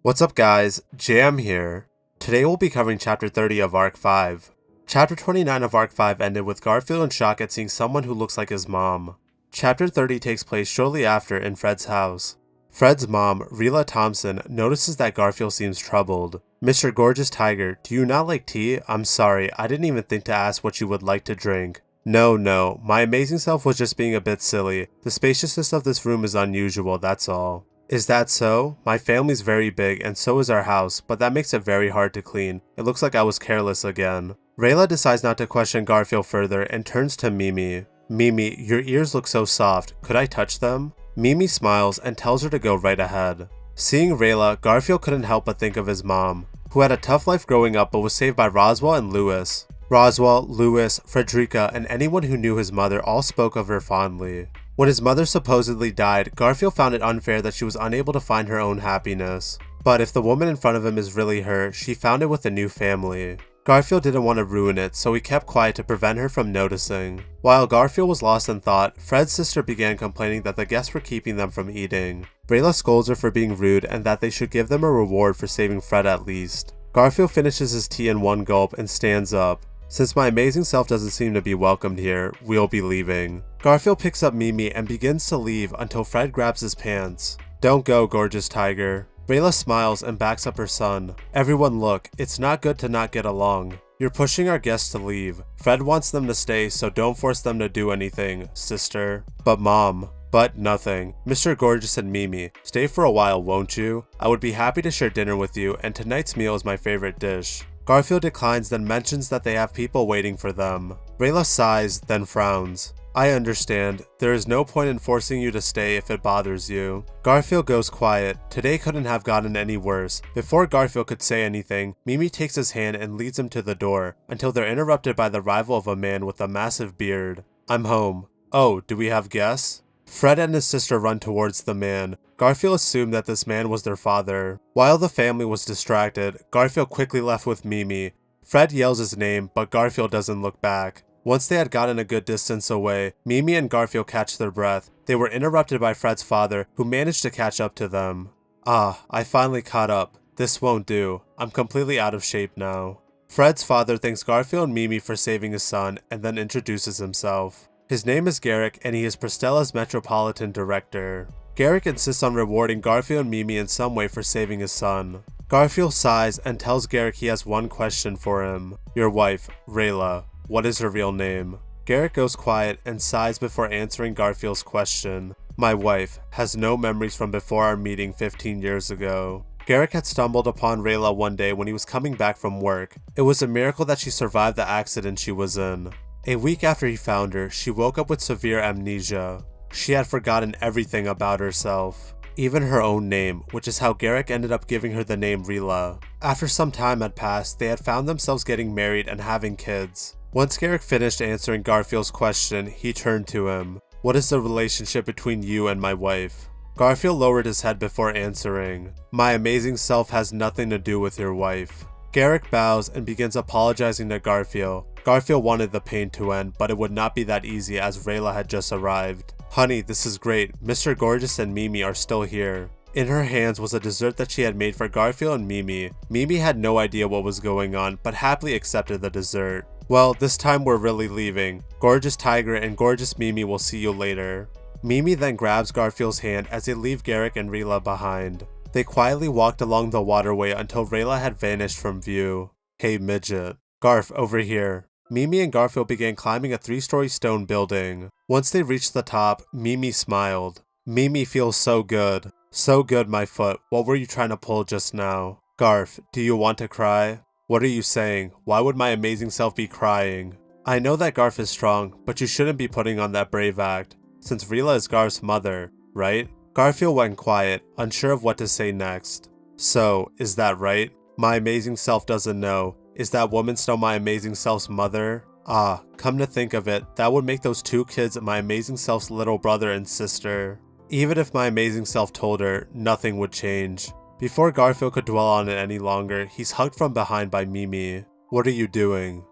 What's up guys, Jam here. Today we'll be covering Chapter 30 of Arc 5. Chapter 29 of Arc 5 ended with Garfield in shock at seeing someone who looks like his mom. Chapter 30 takes place shortly after in Fred's house. Fred's mom, Rila Thompson, notices that Garfield seems troubled. "Mr. Gorgeous Tiger, do you not like tea? I'm sorry, I didn't even think to ask what you would like to drink." No, my amazing self was just being a bit silly. The spaciousness of this room is unusual, that's all." "Is that so? My family's very big and so is our house, but that makes it very hard to clean. It looks like I was careless again." Rayla decides not to question Garfield further and turns to Mimi. "Mimi, your ears look so soft. Could I touch them?" Mimi smiles and tells her to go right ahead. Seeing Rayla, Garfield couldn't help but think of his mom, who had a tough life growing up but was saved by Roswell and Lewis. Roswell, Lewis, Frederica, and anyone who knew his mother all spoke of her fondly. When his mother supposedly died, Garfield found it unfair that she was unable to find her own happiness. But if the woman in front of him is really her, she found it with a new family. Garfield didn't want to ruin it, so he kept quiet to prevent her from noticing. While Garfield was lost in thought, Fred's sister began complaining that the guests were keeping them from eating. Rayla scolds her for being rude and that they should give them a reward for saving Fred at least. Garfield finishes his tea in one gulp and stands up. "Since my amazing self doesn't seem to be welcomed here, we'll be leaving." Garfield picks up Mimi and begins to leave until Fred grabs his pants. "Don't go, Gorgeous Tiger." Rayla smiles and backs up her son. "Everyone look, it's not good to not get along. You're pushing our guests to leave. Fred wants them to stay, so don't force them to do anything, sister." "But mom." "But nothing. Mr. Gorgeous and Mimi, stay for a while, won't you? I would be happy to share dinner with you, and tonight's meal is my favorite dish." Garfield declines, then mentions that they have people waiting for them. Rayla sighs, then frowns. "I understand. There is no point in forcing you to stay if it bothers you." Garfield goes quiet. Today couldn't have gotten any worse. Before Garfield could say anything, Mimi takes his hand and leads him to the door, until they're interrupted by the arrival of a man with a massive beard. "I'm home." "Oh, do we have guests?" Fred and his sister run towards the man. Garfield assumed that this man was their father. While the family was distracted, Garfield quickly left with Mimi. Fred yells his name, but Garfield doesn't look back. Once they had gotten a good distance away, Mimi and Garfield catch their breath. They were interrupted by Fred's father, who managed to catch up to them. "Ah, I finally caught up. This won't do. I'm completely out of shape now." Fred's father thanks Garfield and Mimi for saving his son, and then introduces himself. His name is Garrick, and he is Pristella's Metropolitan Director. Garrick insists on rewarding Garfield and Mimi in some way for saving his son. Garfield sighs and tells Garrick he has one question for him. "Your wife, Rayla. What is her real name?" Garrick goes quiet and sighs before answering Garfield's question. "My wife has no memories from before our meeting 15 years ago." Garrick had stumbled upon Rayla one day when he was coming back from work. It was a miracle that she survived the accident she was in. A week after he found her, she woke up with severe amnesia. She had forgotten everything about herself, even her own name, which is how Garrick ended up giving her the name Rila. After some time had passed, they had found themselves getting married and having kids. Once Garrick finished answering Garfield's question, he turned to him. "What is the relationship between you and my wife?" Garfield lowered his head before answering. "My amazing self has nothing to do with your wife." Garrick bows and begins apologizing to Garfield. Garfield wanted the pain to end, but it would not be that easy as Rayla had just arrived. "Honey, this is great. Mr. Gorgeous and Mimi are still here." In her hands was a dessert that she had made for Garfield and Mimi. Mimi had no idea what was going on, but happily accepted the dessert. "Well, this time we're really leaving. Gorgeous Tiger and Gorgeous Mimi will see you later." Mimi then grabs Garfield's hand as they leave Garrick and Rayla behind. They quietly walked along the waterway until Rayla had vanished from view. "Hey, midget. Garf, over here." Mimi and Garfield began climbing a 3-story stone building. Once they reached the top, Mimi smiled. "Mimi feels so good. So good, my foot. What were you trying to pull just now?" "Garf, do you want to cry?" "What are you saying? Why would my amazing self be crying?" "I know that Garf is strong, but you shouldn't be putting on that brave act, since Rila is Garf's mother, right?" Garfield went quiet, unsure of what to say next. "So, is that right? My amazing self doesn't know. Is that woman still my amazing self's mother? Ah, come to think of it, that would make those 2 kids my amazing self's little brother and sister." Even if my amazing self told her, nothing would change. Before Garfield could dwell on it any longer, he's hugged from behind by Mimi. "What are you doing?"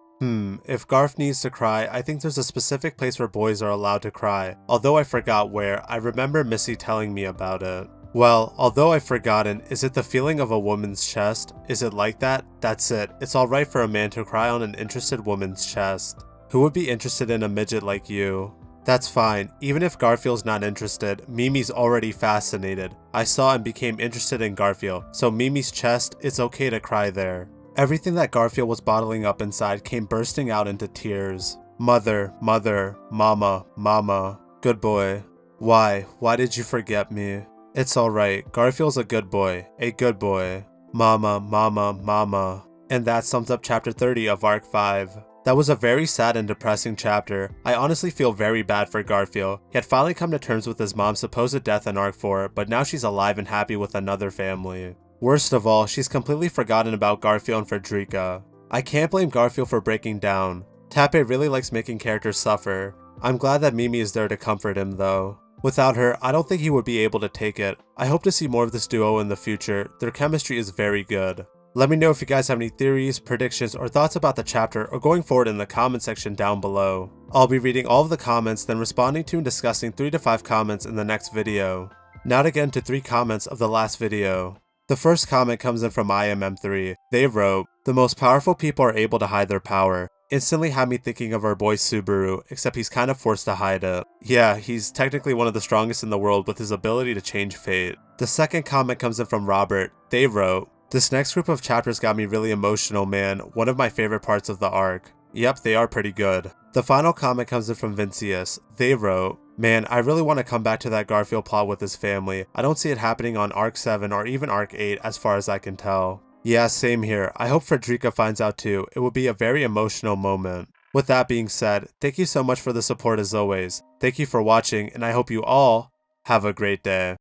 If Garf needs to cry, I think there's a specific place where boys are allowed to cry. Although I forgot where, I remember Missy telling me about it. Well, although I've forgotten, is it the feeling of a woman's chest? Is it like that? That's it. It's alright for a man to cry on an interested woman's chest. Who would be interested in a midget like you? That's fine. Even if Garfiel's not interested, Mimi's already fascinated. I saw and became interested in Garfiel, so Mimi's chest, it's okay to cry there. Everything that Garfiel was bottling up inside came bursting out into tears. Mother, mother, mama, mama. Good boy. Why? Why did you forget me? It's alright, Garfiel's a good boy. A good boy. Mama, mama, mama. And that sums up chapter 30 of Arc 5. That was a very sad and depressing chapter. I honestly feel very bad for Garfiel. He had finally come to terms with his mom's supposed death in Arc 4, but now she's alive and happy with another family. Worst of all, she's completely forgotten about Garfiel and Frederica. I can't blame Garfiel for breaking down. Tappe really likes making characters suffer. I'm glad that Mimi is there to comfort him though. Without her, I don't think he would be able to take it. I hope to see more of this duo in the future. Their chemistry is very good. Let me know if you guys have any theories, predictions, or thoughts about the chapter or going forward in the comment section down below. I'll be reading all of the comments, then responding to and discussing 3 to 5 comments in the next video. Now to get into 3 comments of the last video. The first comment comes in from IMM3. They wrote, "The most powerful people are able to hide their power." Instantly had me thinking of our boy Subaru, except he's kind of forced to hide it. Yeah, he's technically one of the strongest in the world with his ability to change fate. The second comment comes in from Robert. They wrote, "This next group of chapters got me really emotional, man. One of my favorite parts of the arc." Yep, they are pretty good. The final comment comes in from Vincius. They wrote, "Man, I really want to come back to that Garfield plot with his family. I don't see it happening on Arc 7 or even Arc 8 as far as I can tell." Yeah, same here. I hope Frederica finds out too. It would be a very emotional moment. With that being said, thank you so much for the support as always. Thank you for watching, and I hope you all have a great day.